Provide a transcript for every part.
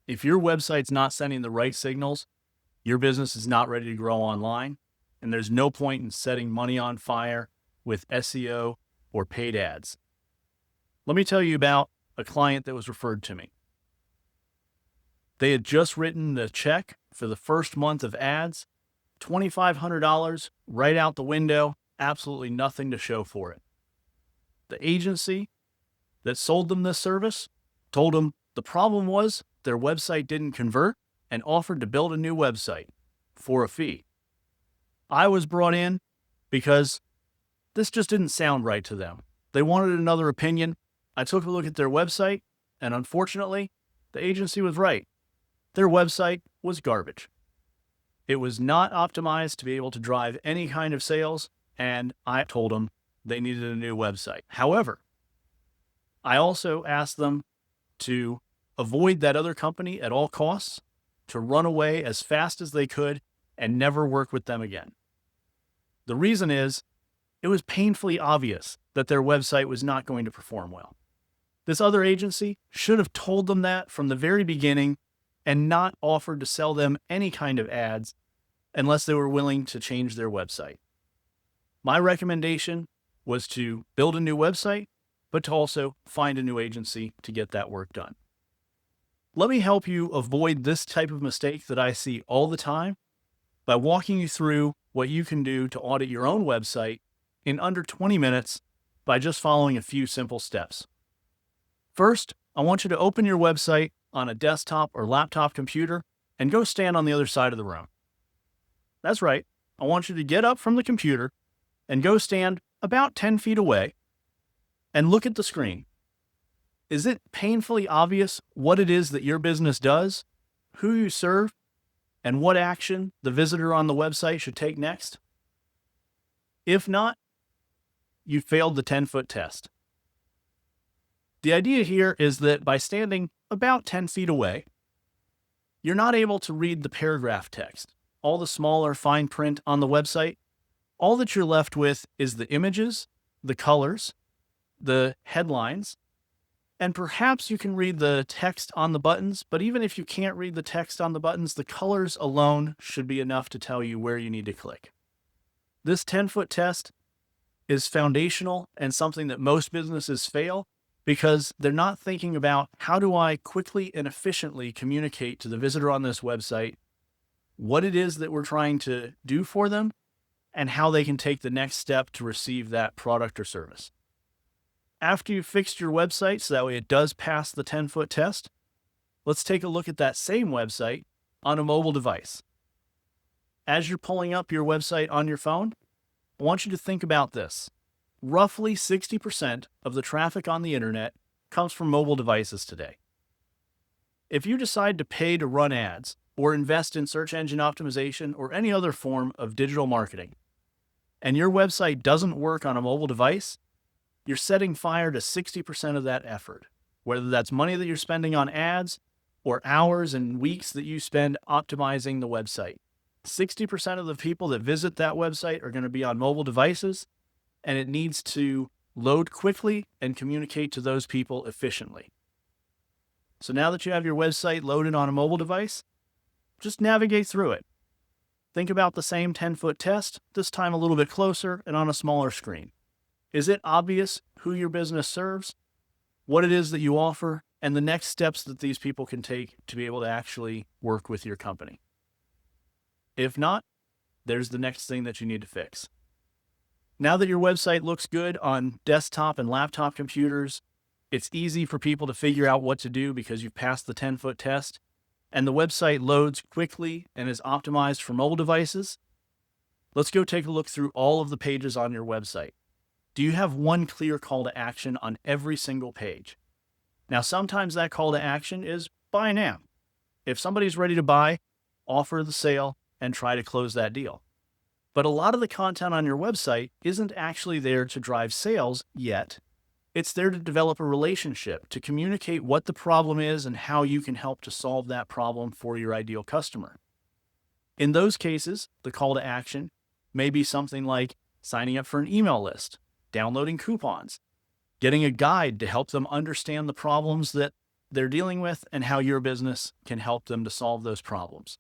If your website's not sending the right signals, your business is not ready to grow online, and there's no point in setting money on fire with SEO or paid ads. Let me tell you about a client that was referred to me. They had just written the check for the first month of ads, $2,500 right out the window, absolutely nothing to show for it. The agency that sold them this service told them the problem was their website didn't convert and offered to build a new website for a fee. I was brought in because this just didn't sound right to them. They wanted another opinion. I took a look at their website, and unfortunately, the agency was right. Their website was garbage. It was not optimized to be able to drive any kind of sales, and I told them they needed a new website. However, I also asked them to avoid that other company at all costs, to run away as fast as they could, and never work with them again. The reason is, it was painfully obvious that their website was not going to perform well. This other agency should have told them that from the very beginning and not offered to sell them any kind of ads unless they were willing to change their website. My recommendation was to build a new website, but to also find a new agency to get that work done. Let me help you avoid this type of mistake that I see all the time by walking you through what you can do to audit your own website in under 20 minutes by just following a few simple steps. First, I want you to open your website on a desktop or laptop computer and go stand on the other side of the room. That's right. I want you to get up from the computer and go stand about 10 feet away and look at the screen. Is it painfully obvious what it is that your business does, who you serve, and what action the visitor on the website should take next? If not, you failed the 10-foot test. The idea here is that by standing about 10 feet away, you're not able to read the paragraph text, all the smaller fine print on the website. All that you're left with is the images, the colors, the headlines, and perhaps you can read the text on the buttons, but even if you can't read the text on the buttons, the colors alone should be enough to tell you where you need to click. This 10-foot test is foundational and something that most businesses fail because they're not thinking about how do I quickly and efficiently communicate to the visitor on this website what it is that we're trying to do for them and how they can take the next step to receive that product or service. After you've fixed your website so that way it does pass the 10-foot test, let's take a look at that same website on a mobile device. As you're pulling up your website on your phone, I want you to think about this. Roughly 60% of the traffic on the internet comes from mobile devices today. If you decide to pay to run ads or invest in search engine optimization or any other form of digital marketing, and your website doesn't work on a mobile device, you're setting fire to 60% of that effort, whether that's money that you're spending on ads or hours and weeks that you spend optimizing the website. 60% of the people that visit that website are going to be on mobile devices, and it needs to load quickly and communicate to those people efficiently. So now that you have your website loaded on a mobile device, just navigate through it. Think about the same 10-foot test, this time a little bit closer and on a smaller screen. Is it obvious who your business serves, what it is that you offer, and the next steps that these people can take to be able to actually work with your company? If not, there's the next thing that you need to fix. Now that your website looks good on desktop and laptop computers, it's easy for people to figure out what to do because you've passed the 10-foot test, and the website loads quickly and is optimized for mobile devices. Let's go take a look through all of the pages on your website. Do you have one clear call to action on every single page? Now, sometimes that call to action is buy now. If somebody's ready to buy, offer the sale and try to close that deal. But a lot of the content on your website isn't actually there to drive sales yet. It's there to develop a relationship, to communicate what the problem is and how you can help to solve that problem for your ideal customer. In those cases, the call to action may be something like signing up for an email list, downloading coupons, getting a guide to help them understand the problems that they're dealing with and how your business can help them to solve those problems.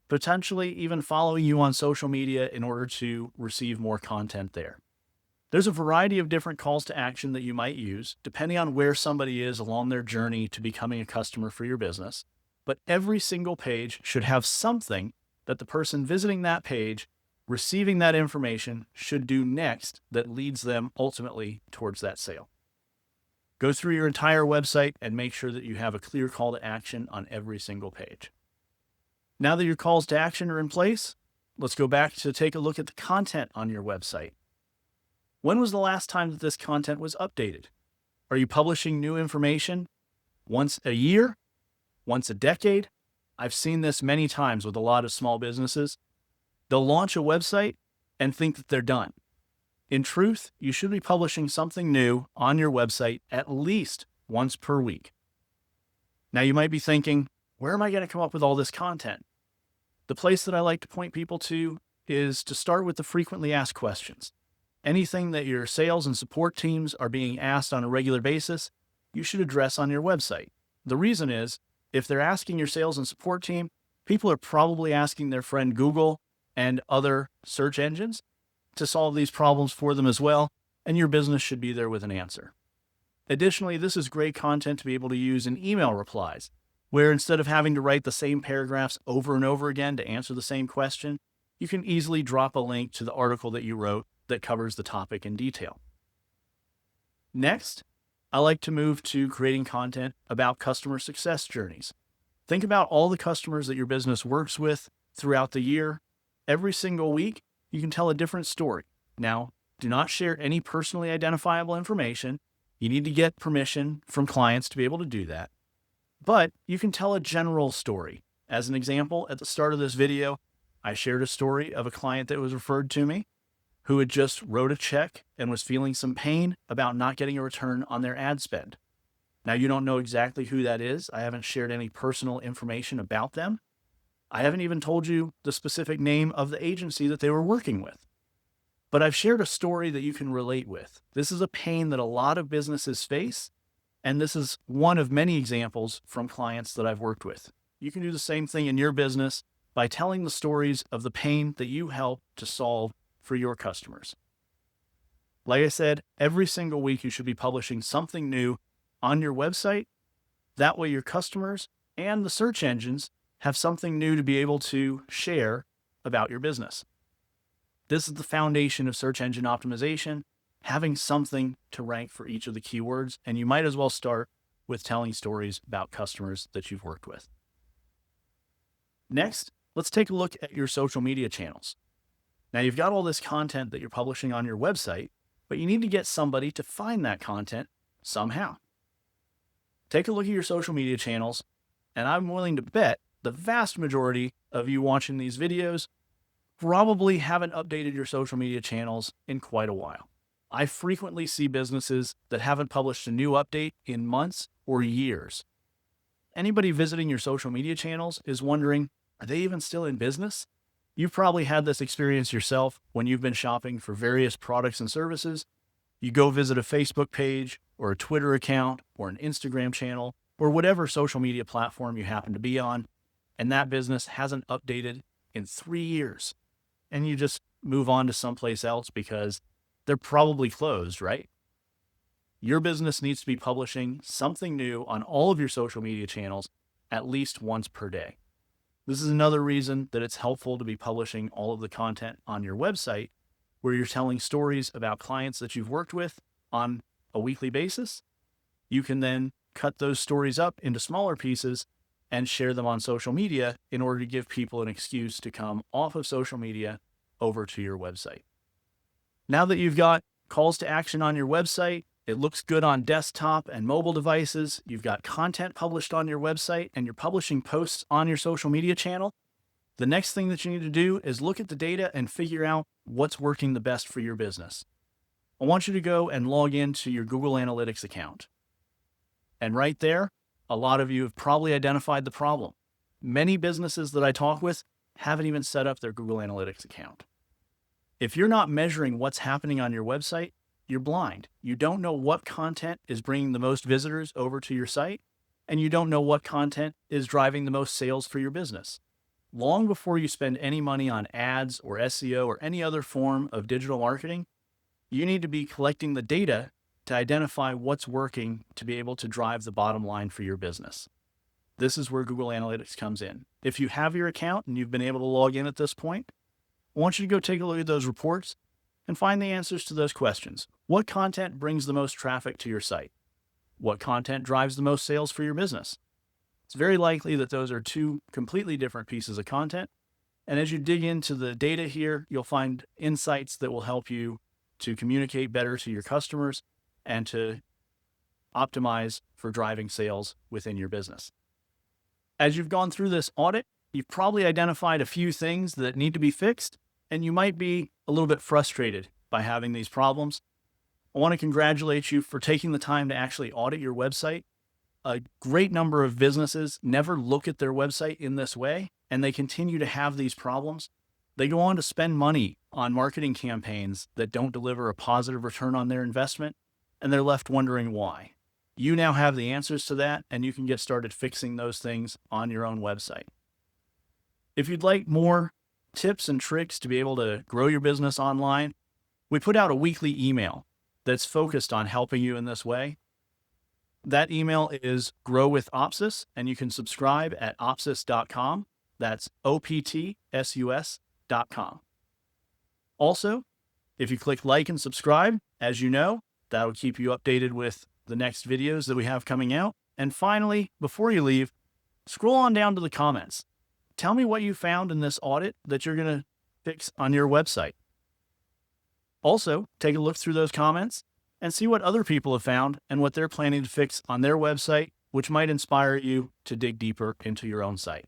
Potentially even following you on social media in order to receive more content there. There's a variety of different calls to action that you might use, depending on where somebody is along their journey to becoming a customer for your business. But every single page should have something that the person visiting that page, receiving that information, should do next that leads them ultimately towards that sale. Go through your entire website and make sure that you have a clear call to action on every single page. Now that your calls to action are in place, let's go back to take a look at the content on your website. When was the last time that this content was updated? Are you publishing new information once a year? Once a decade? I've seen this many times with a lot of small businesses. They'll launch a website and think that they're done. In truth, you should be publishing something new on your website at least once per week. Now you might be thinking, where am I going to come up with all this content? The place that I like to point people to is to start with the frequently asked questions. Anything that your sales and support teams are being asked on a regular basis, you should address on your website. The reason is, if they're asking your sales and support team, people are probably asking their friend Google and other search engines to solve these problems for them as well, and your business should be there with an answer. Additionally, this is great content to be able to use in email replies, where instead of having to write the same paragraphs over and over again to answer the same question, you can easily drop a link to the article that you wrote that covers the topic in detail. Next, I like to move to creating content about customer success journeys. Think about all the customers that your business works with throughout the year. Every single week, you can tell a different story. Now, do not share any personally identifiable information. You need to get permission from clients to be able to do that. But you can tell a general story. As an example, at the start of this video, I shared a story of a client that was referred to me who had just wrote a check and was feeling some pain about not getting a return on their ad spend. Now, you don't know exactly who that is. I haven't shared any personal information about them. I haven't even told you the specific name of the agency that they were working with. But I've shared a story that you can relate with. This is a pain that a lot of businesses face, and this is one of many examples from clients that I've worked with. You can do the same thing in your business by telling the stories of the pain that you help to solve for your customers. Like I said, every single week you should be publishing something new on your website. That way your customers and the search engines have something new to be able to share about your business. This is the foundation of search engine optimization, having something to rank for each of the keywords, and you might as well start with telling stories about customers that you've worked with. Next, let's take a look at your social media channels. Now you've got all this content that you're publishing on your website, but you need to get somebody to find that content somehow. Take a look at your social media channels, and I'm willing to bet the vast majority of you watching these videos probably haven't updated your social media channels in quite a while. I frequently see businesses that haven't published a new update in months or years. Anybody visiting your social media channels is wondering, are they even still in business? You've probably had this experience yourself when you've been shopping for various products and services. You go visit a Facebook page or a Twitter account or an Instagram channel or whatever social media platform you happen to be on, and that business hasn't updated in 3 years. And you just move on to someplace else because they're probably closed, right? Your business needs to be publishing something new on all of your social media channels at least once per day. This is another reason that it's helpful to be publishing all of the content on your website, where you're telling stories about clients that you've worked with on a weekly basis. You can then cut those stories up into smaller pieces and share them on social media in order to give people an excuse to come off of social media over to your website. Now that you've got calls to action on your website, it looks good on desktop and mobile devices, you've got content published on your website, and you're publishing posts on your social media channel, the next thing that you need to do is look at the data and figure out what's working the best for your business. I want you to go and log into your Google Analytics account. And right there, a lot of you have probably identified the problem. Many businesses that I talk with haven't even set up their Google Analytics account. If you're not measuring what's happening on your website, you're blind. You don't know what content is bringing the most visitors over to your site, and you don't know what content is driving the most sales for your business. Long before you spend any money on ads or SEO or any other form of digital marketing, you need to be collecting the data to identify what's working to be able to drive the bottom line for your business. This is where Google Analytics comes in. If you have your account and you've been able to log in at this point, I want you to go take a look at those reports and find the answers to those questions. What content brings the most traffic to your site? What content drives the most sales for your business? It's very likely that those are two completely different pieces of content. And as you dig into the data here, you'll find insights that will help you to communicate better to your customers and to optimize for driving sales within your business. As you've gone through this audit, you've probably identified a few things that need to be fixed, and you might be a little bit frustrated by having these problems. I want to congratulate you for taking the time to actually audit your website. A great number of businesses never look at their website in this way, and they continue to have these problems. They go on to spend money on marketing campaigns that don't deliver a positive return on their investment, and they're left wondering why. You now have the answers to that, and you can get started fixing those things on your own website. If you'd like more tips and tricks to be able to grow your business online, we put out a weekly email that's focused on helping you in this way. That email is Grow with OptSus, and you can subscribe at optsus.com. That's OptSus.com. Also, if you click like and subscribe, as you know, that will keep you updated with the next videos that we have coming out. And finally, before you leave, scroll on down to the comments. Tell me what you found in this audit that you're going to fix on your website. Also, take a look through those comments and see what other people have found and what they're planning to fix on their website, which might inspire you to dig deeper into your own site.